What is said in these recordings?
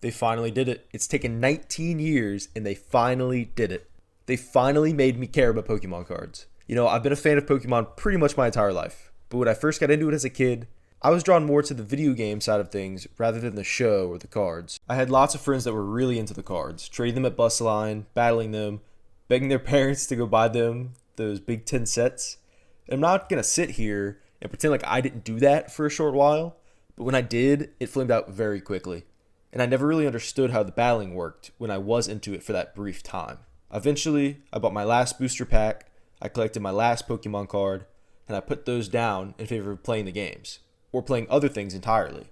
They finally did it. It's taken 19 years and they finally did it. They finally made me care about Pokemon cards. I've been a fan of Pokemon pretty much my entire life. But when I first got into it as a kid, I was drawn more to the video game side of things rather than the show or the cards. I had lots of friends that were really into the cards, trading them at bus line, battling them, begging their parents to go buy them those Big Ten sets. And I'm not going to sit here and pretend like I didn't do that for a short while, but when I did, it flamed out very quickly. And I never really understood how the battling worked when I was into it for that brief time. Eventually, I bought my last booster pack, I collected my last Pokemon card, and I put those down in favor of playing the games, or playing other things entirely.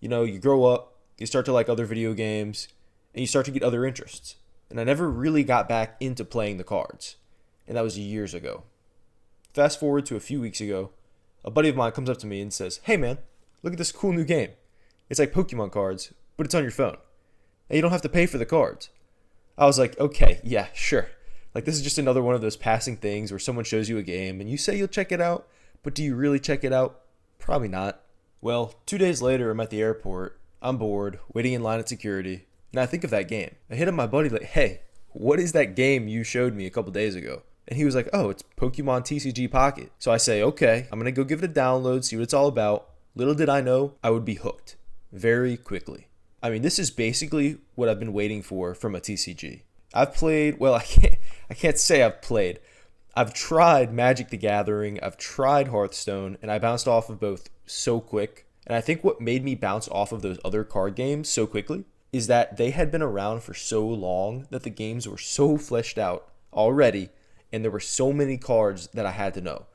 You grow up, you start to like other video games, and you start to get other interests. And I never really got back into playing the cards, and that was years ago. Fast forward to a few weeks ago, a buddy of mine comes up to me and says, "Hey man, look at this cool new game. It's like Pokemon cards, but it's on your phone. And you don't have to pay for the cards." I was like, okay, yeah, sure. Like, this is just another one of those passing things where someone shows you a game and you say you'll check it out, but do you really check it out? Probably not. Well, 2 days later, I'm at the airport. I'm bored, waiting in line at security, and I think of that game. I hit up my buddy like, "Hey, what is that game you showed me a couple days ago?" And he was like, "Oh, it's Pokemon TCG Pocket." So I say, okay, I'm going to go give it a download, see what it's all about. Little did I know, I would be hooked very quickly. I mean, this is basically what I've been waiting for from a TCG. I've played, well, I can't say I've played. I've tried Magic the Gathering, I've tried Hearthstone, and I bounced off of both so quick. And I think what made me bounce off of those other card games so quickly is that they had been around for so long that the games were so fleshed out already, and there were so many cards that I had to know.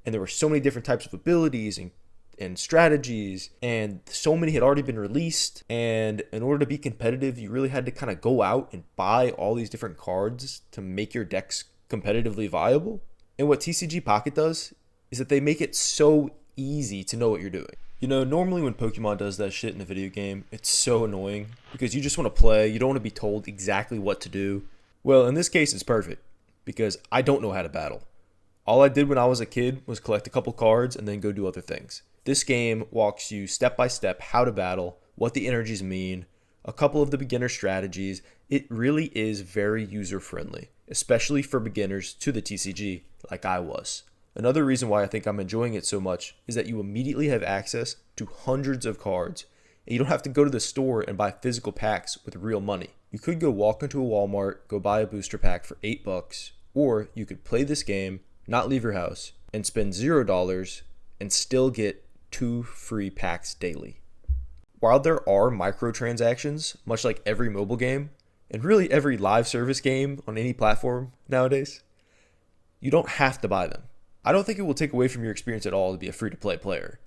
And there were so many different types of abilities and strategies, and so many had already been released. And in order to be competitive, you really had to kind of go out and buy all these different cards to make your decks competitively viable. And what TCG Pocket does is that they make it so easy to know what you're doing. Normally when Pokemon does that shit in a video game, it's so annoying because you just want to play, you don't want to be told exactly what to do. Well, in this case, it's perfect because I don't know how to battle. All I did when I was a kid was collect a couple cards and then go do other things. This game walks you step by step how to battle, what the energies mean, a couple of the beginner strategies. It really is very user friendly, especially for beginners to the TCG like I was. Another reason why I think I'm enjoying it so much is that you immediately have access to hundreds of cards, and you don't have to go to the store and buy physical packs with real money. You could go walk into a Walmart, go buy a booster pack for $8, or you could play this game, not leave your house, and spend $0 and still get 2 free packs daily. While there are microtransactions, much like every mobile game, and really every live service game on any platform nowadays, you don't have to buy them. I don't think it will take away from your experience at all to be a free-to-play player.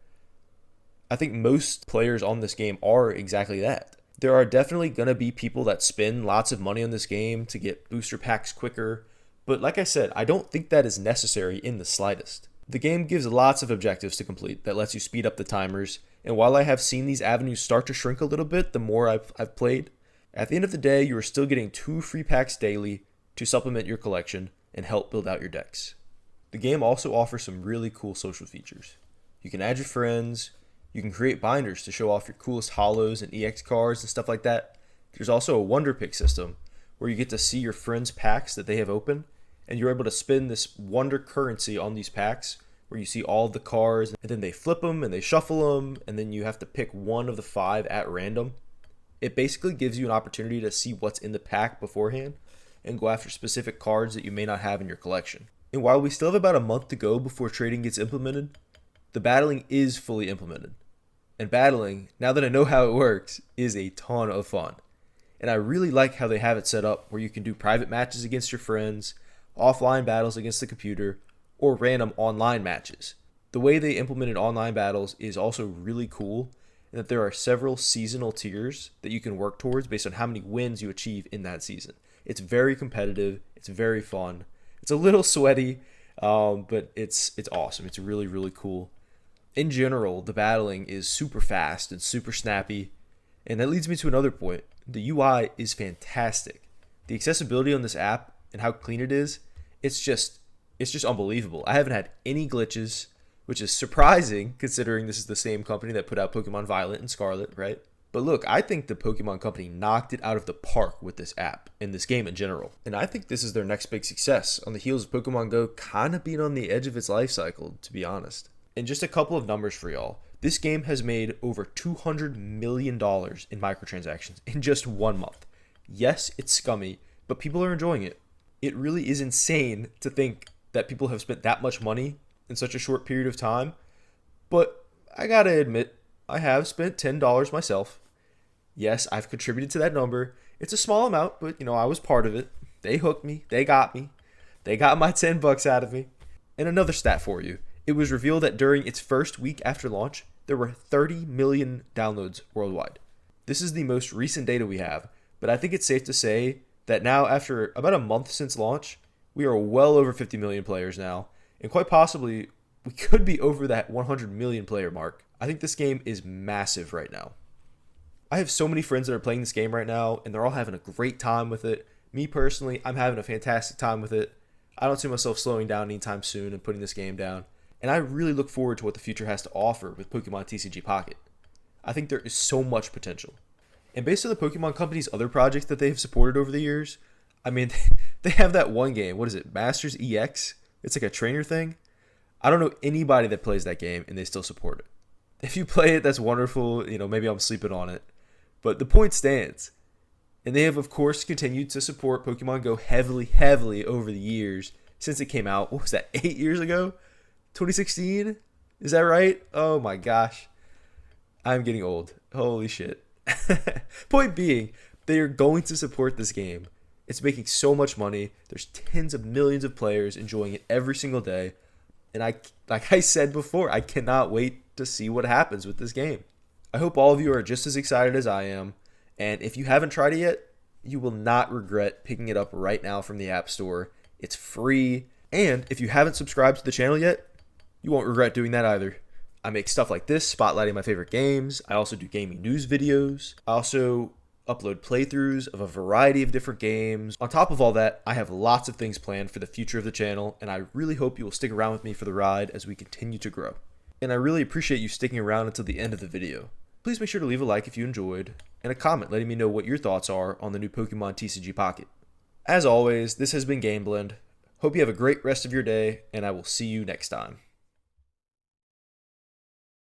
I think most players on this game are exactly that. There are definitely going to be people that spend lots of money on this game to get booster packs quicker, but like I said, I don't think that is necessary in the slightest. The game gives lots of objectives to complete that lets you speed up the timers, and while I have seen these avenues start to shrink a little bit the more I've played, at the end of the day, you are still getting 2 free packs daily to supplement your collection and help build out your decks. The game also offers some really cool social features. You can add your friends, you can create binders to show off your coolest holos and EX cards and stuff like that. There's also a Wonder Pick system where you get to see your friends' packs that they have open, and you're able to spend this Wonder currency on these packs where you see all of the cards, and then they flip them and they shuffle them, and then you have to pick one of the 5 at random. It basically gives you an opportunity to see what's in the pack beforehand and go after specific cards that you may not have in your collection. And while we still have about a month to go before trading gets implemented, the battling is fully implemented. And battling, now that I know how it works, is a ton of fun. And I really like how they have it set up where you can do private matches against your friends, offline battles against the computer, or random online matches. The way they implemented online battles is also really cool, in that there are several seasonal tiers that you can work towards based on how many wins you achieve in that season. It's very competitive, it's very fun. It's a little sweaty, but it's awesome. It's really, really cool. In general, the battling is super fast and super snappy. And that leads me to another point. The UI is fantastic. The accessibility on this app and how clean it is, it's just unbelievable. I haven't had any glitches, which is surprising considering this is the same company that put out Pokemon Violet and Scarlet, right? But look, I think the Pokemon Company knocked it out of the park with this app and this game in general. And I think this is their next big success on the heels of Pokemon Go kind of being on the edge of its life cycle, to be honest. And just a couple of numbers for y'all. This game has made over $200 million in microtransactions in just 1 month. Yes, it's scummy, but people are enjoying it. It really is insane to think that people have spent that much money in such a short period of time. But I gotta admit, I have spent $10 myself. Yes, I've contributed to that number. It's a small amount, but I was part of it. They hooked me. They got me. They got my $10 out of me. And another stat for you. It was revealed that during its first week after launch, there were 30 million downloads worldwide. This is the most recent data we have, but I think it's safe to say that now, after about a month since launch, we are well over 50 million players now, and quite possibly we could be over that 100 million player mark. I think this game is massive right now. I have so many friends that are playing this game right now, and they're all having a great time with it. Me personally, I'm having a fantastic time with it. I don't see myself slowing down anytime soon and putting this game down. And I really look forward to what the future has to offer with Pokemon TCG Pocket. I think there is so much potential. And based on the Pokemon Company's other projects that they've supported over the years, I mean, they have that one game. What is it? Masters EX? It's like a trainer thing. I don't know anybody that plays that game and they still support it. If you play it, that's wonderful. Maybe I'm sleeping on it. But the point stands. And they have, of course, continued to support Pokemon Go heavily over the years since it came out. What was that, 8 years ago? 2016? Is that right? Oh my gosh. I'm getting old. Holy shit. Point being, they are going to support this game. It's making so much money. There's tens of millions of players enjoying it every single day. And like I said before, I cannot wait to see what happens with this game. I hope all of you are just as excited as I am. And if you haven't tried it yet, you will not regret picking it up right now from the App Store. It's free. And if you haven't subscribed to the channel yet, you won't regret doing that either. I make stuff like this, spotlighting my favorite games. I also do gaming news videos. I also upload playthroughs of a variety of different games. On top of all that, I have lots of things planned for the future of the channel, and I really hope you will stick around with me for the ride as we continue to grow. And I really appreciate you sticking around until the end of the video. Please make sure to leave a like if you enjoyed, and a comment letting me know what your thoughts are on the new Pokemon TCG Pocket. As always, this has been GameBlend. Hope you have a great rest of your day, and I will see you next time.